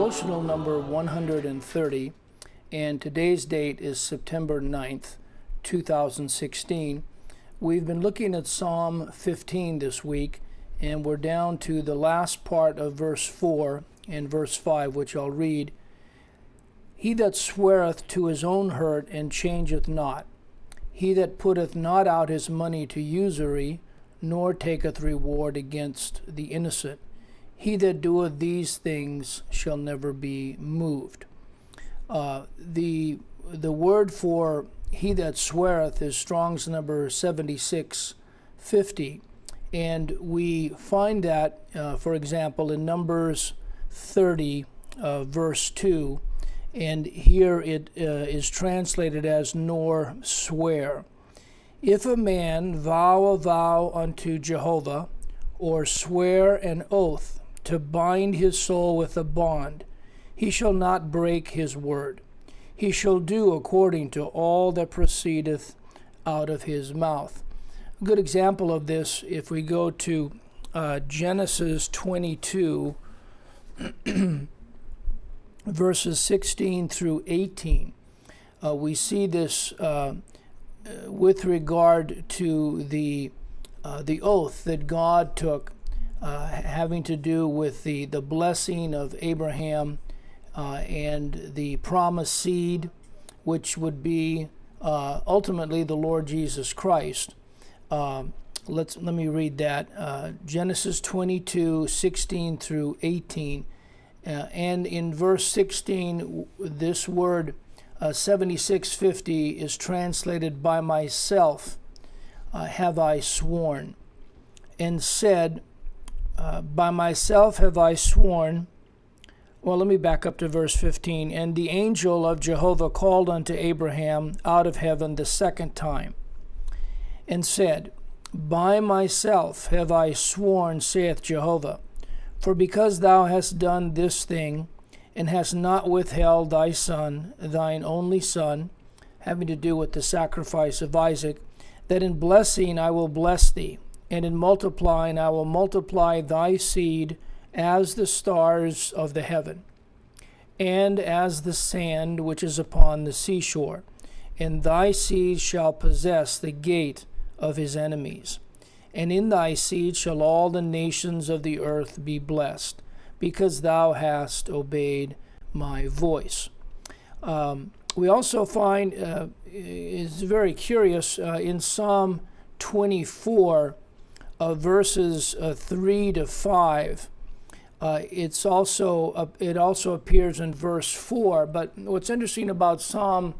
Devotional number 130, and today's date is September 9th, 2016. We've been looking at Psalm 15 this week, and we're down to the last part of verse 4 and verse 5, which I'll read. He that sweareth to his own hurt and changeth not, he that putteth not out his money to usury, nor taketh reward against the innocent, he that doeth these things shall never be moved. The word for he that sweareth is Strong's number 7650, and we find that, for example, in Numbers 30, verse 2, and here it is translated as nor swear. If a man vow a vow unto Jehovah, or swear an oath to bind his soul with a bond, he shall not break his word. He shall do according to all that proceedeth out of his mouth. A good example of this, if we go to Genesis 22, verses 16 through 18, we see this with regard to the oath that God took, having to do with the blessing of Abraham and the promised seed, which would be ultimately the Lord Jesus Christ. Let me read that. Genesis 22, 16 through 18. And in verse 16, this word 7650 is translated, by myself have I sworn, and said, by myself have I sworn. Well, let me back up to verse 15. And the angel of Jehovah called unto Abraham out of heaven the second time, and said, by myself have I sworn, saith Jehovah, for because thou hast done this thing, and hast not withheld thy son, thine only son, having to do with the sacrifice of Isaac, that in blessing I will bless thee, and in multiplying I will multiply thy seed as the stars of the heaven, and as the sand which is upon the seashore. And thy seed shall possess the gate of his enemies. And in thy seed shall all the nations of the earth be blessed, because thou hast obeyed my voice. We also find, it's very curious, in Psalm 24, verses 3 to 5, it also appears in verse 4. But what's interesting about Psalm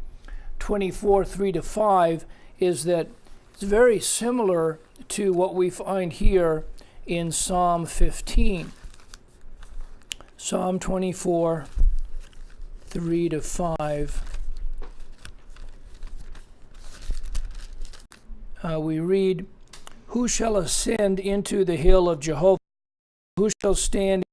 24, 3 to 5, is that it's very similar to what we find here in Psalm 15. Psalm 24, 3 to 5. We read, who shall ascend into the hill of Jehovah? Who shall stand